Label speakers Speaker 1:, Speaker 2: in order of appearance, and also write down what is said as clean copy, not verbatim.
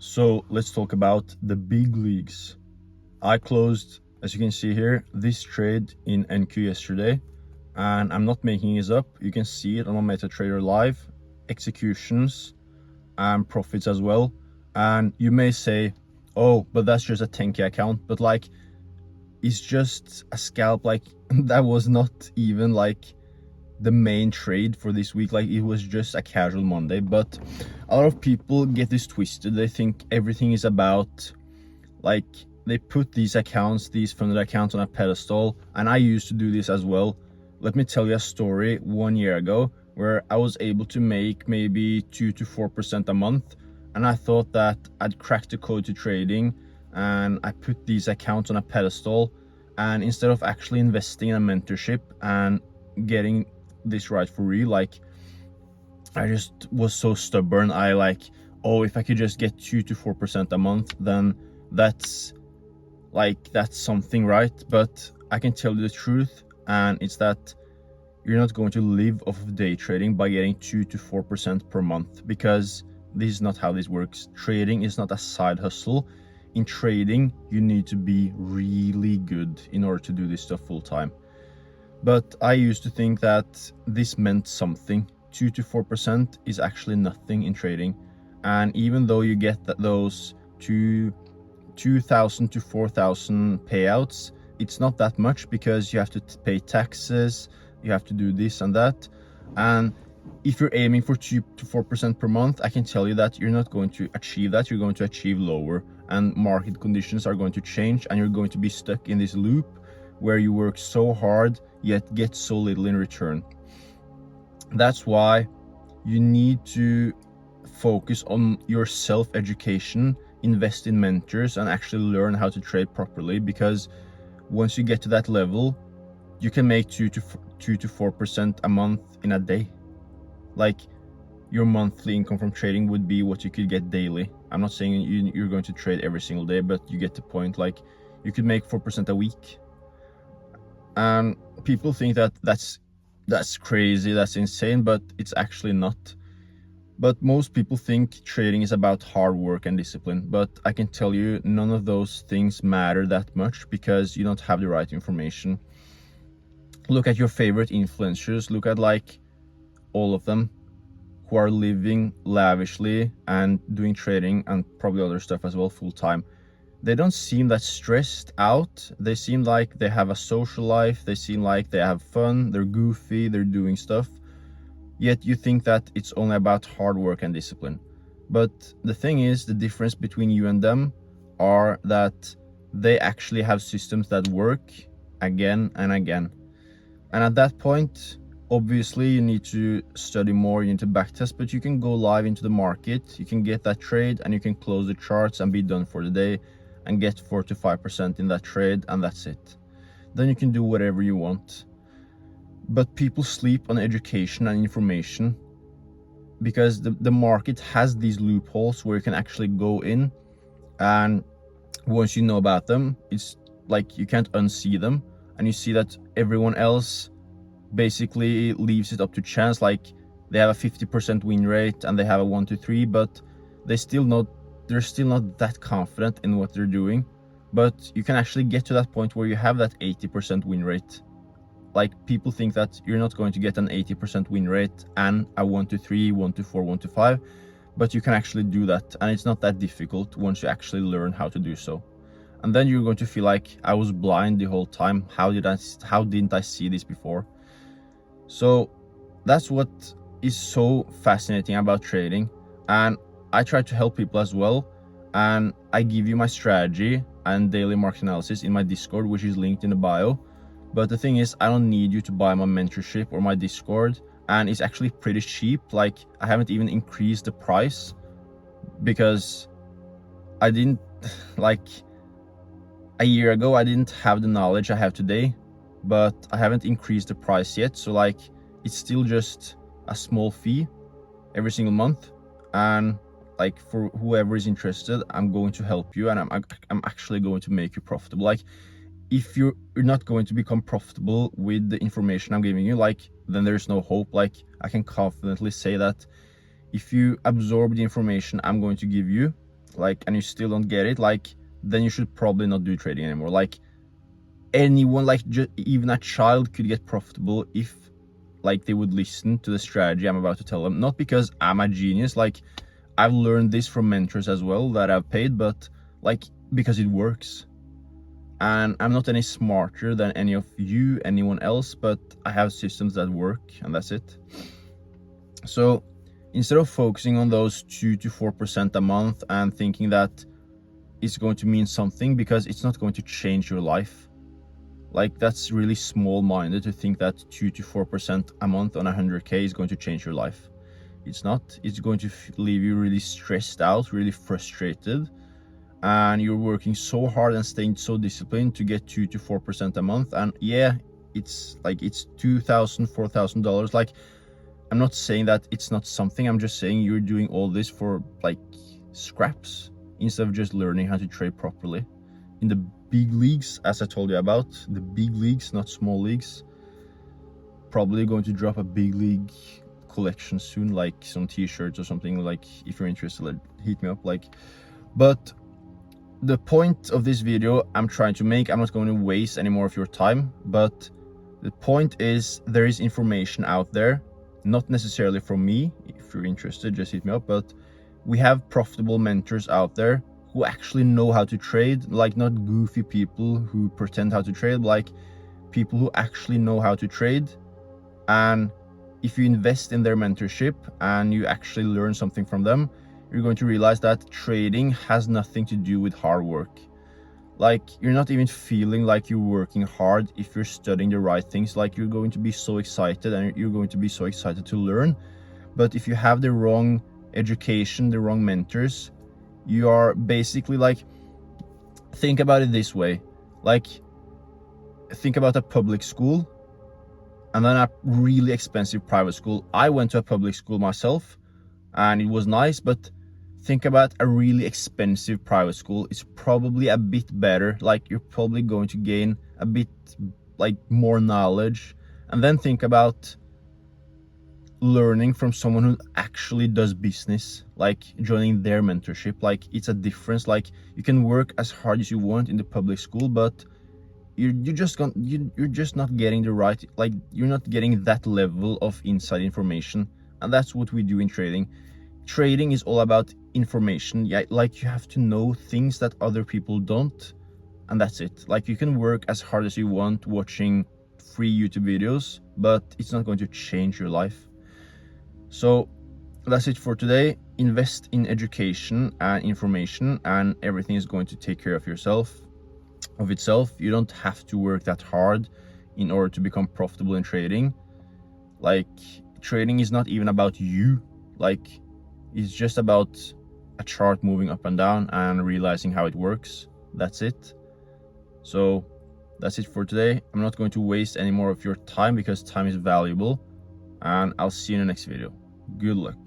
Speaker 1: So let's talk about the big leagues. I closed, as you can see here, this trade in NQ yesterday, and I'm not making this up. You can see it on my MetaTrader Live, executions and profits as well. And you may say, oh, but that's just a 10K account. But like, it's just a scalp. Like that was not even like the main trade for this week. Like it was just a casual Monday. But a lot of people get this twisted. They think everything is about, like, they put these accounts, these funded accounts, on a pedestal, and I used to do this as well. Let me tell you a story 1 year ago where I was able to make maybe 2 to 4% a month, and I thought that I'd cracked the code to trading, and I put these accounts on a pedestal, and instead of actually investing in a mentorship and getting this right for real, like, I just was so stubborn. I like, oh, if I could just get 2 to 4% a month, then that's something, right? But I can tell you the truth, and it's that you're not going to live off of day trading by getting 2 to 4% per month, because this is not how this works. Trading is not a side hustle. In trading, you need to be really good in order to do this stuff full time. But I used to think that this meant something. 2 to 4% is actually nothing in trading. And even though you get those 2,000 to 4,000 payouts, it's not that much, because you have to pay taxes, you have to do this and that. And if you're aiming for 2 to 4% per month, I can tell you that you're not going to achieve that. You're going to achieve lower, and market conditions are going to change, and you're going to be stuck in this loop where you work so hard yet get so little in return. That's why you need to focus on your self-education, invest in mentors, and actually learn how to trade properly, because once you get to that level, you can make 2 to 4% a month in a day. Like, your monthly income from trading would be what you could get daily. I'm not saying you're going to trade every single day, but you get the point. Like, you could make 4% a week. And people think that that's crazy, that's insane, but it's actually not. But most people think trading is about hard work and discipline, but I can tell you none of those things matter that much, because you don't have the right information. Look at your favorite influencers, look at like all of them who are living lavishly and doing trading and probably other stuff as well full time. They don't seem that stressed out. They seem like they have a social life, they seem like they have fun, they're goofy, they're doing stuff. Yet you think that it's only about hard work and discipline. But the thing is, the difference between you and them are that they actually have systems that work again and again. And at that point, obviously you need to study more, you need to backtest, but you can go live into the market, you can get that trade, and you can close the charts and be done for the day and get 4 to 5% in that trade, and that's it. Then you can do whatever you want. But people sleep on education and information, because the market has these loopholes where you can actually go in, and once you know about them, it's like you can't unsee them, and you see that everyone else basically leaves it up to chance. Like, they have a 50% win rate and they have a 1 to 3, but they're still not that confident in what they're doing. But you can actually get to that point where you have that 80% win rate. Like, people think that you're not going to get an 80% win rate and a 1 to 3, 1 to 4, 1 to 5, but you can actually do that, and it's not that difficult once you actually learn how to do so. And then you're going to feel like, I was blind the whole time. How didn't I see this before? So that's what is so fascinating about trading, and I try to help people as well. And I give you my strategy and daily market analysis in my Discord, which is linked in the bio. But the thing is, I don't need you to buy my mentorship or my Discord, and it's actually pretty cheap. Like, I haven't even increased the price, because I didn't like, a year ago I didn't have the knowledge I have today, but I haven't increased the price yet. So like, it's still just a small fee every single month, and like, for whoever is interested, I'm going to help you, and I'm actually going to make you profitable. Like, if you're not going to become profitable with the information I'm giving you, like, then there's no hope. Like, I can confidently say that if you absorb the information I'm going to give you like, and you still don't get it, like, then you should probably not do trading anymore. Like, anyone, like, even a child could get profitable if, like, they would listen to the strategy I'm about to tell them. Not because I'm a genius, like, I've learned this from mentors as well that I've paid, but like, because it works. And I'm not any smarter than any of you, anyone else, but I have systems that work, and that's it. So instead of focusing on those 2 to 4% a month and thinking that it's going to mean something, because it's not going to change your life. Like, that's really small-minded to think that 2 to 4% a month on 100K is going to change your life. It's not. It's going to leave you really stressed out, really frustrated, and you're working so hard and staying so disciplined to get 2 to 4% a month. And yeah, it's like, it's $2,000, $4,000. Like, I'm not saying that it's not something. I'm just saying you're doing all this for like scraps instead of just learning how to trade properly. In the big leagues, as I told you about, the big leagues, not small leagues. Probably going to drop a big league collection soon, like some t-shirts or something. Like, if you're interested, like, hit me up. Like, but the point of this video I'm trying to make, I'm not going to waste any more of your time, but the point is, there is information out there, not necessarily from me. If you're interested, just hit me up. But we have profitable mentors out there who actually know how to trade, like, not goofy people who pretend how to trade, but like people who actually know how to trade. And if you invest in their mentorship and you actually learn something from them, you're going to realize that trading has nothing to do with hard work. Like, you're not even feeling like you're working hard if you're studying the right things. Like, you're going to be so excited, and you're going to be so excited to learn. But if you have the wrong education, the wrong mentors, you are basically like, think about it this way. Like, think about a public school and then a really expensive private school. I went to a public school myself and it was nice, but think about a really expensive private school. It's probably a bit better. Like, you're probably going to gain a bit like more knowledge. And then think about learning from someone who actually does business, like joining their mentorship. Like, it's a difference. Like, you can work as hard as you want in the public school, but you're just not getting the right, like, you're not getting that level of inside information. And that's what we do in trading. Trading is all about information. Yeah, like, you have to know things that other people don't, and that's it. Like, you can work as hard as you want watching free YouTube videos, but it's not going to change your life. So that's it for today. Invest in education and information, and everything is going to take care of itself. You don't have to work that hard in order to become profitable in trading. Like, trading is not even about you. Like, it's just about a chart moving up and down and realizing how it works. That's it. So that's it for today. I'm not going to waste any more of your time because time is valuable, and I'll see you in the next video. Good luck.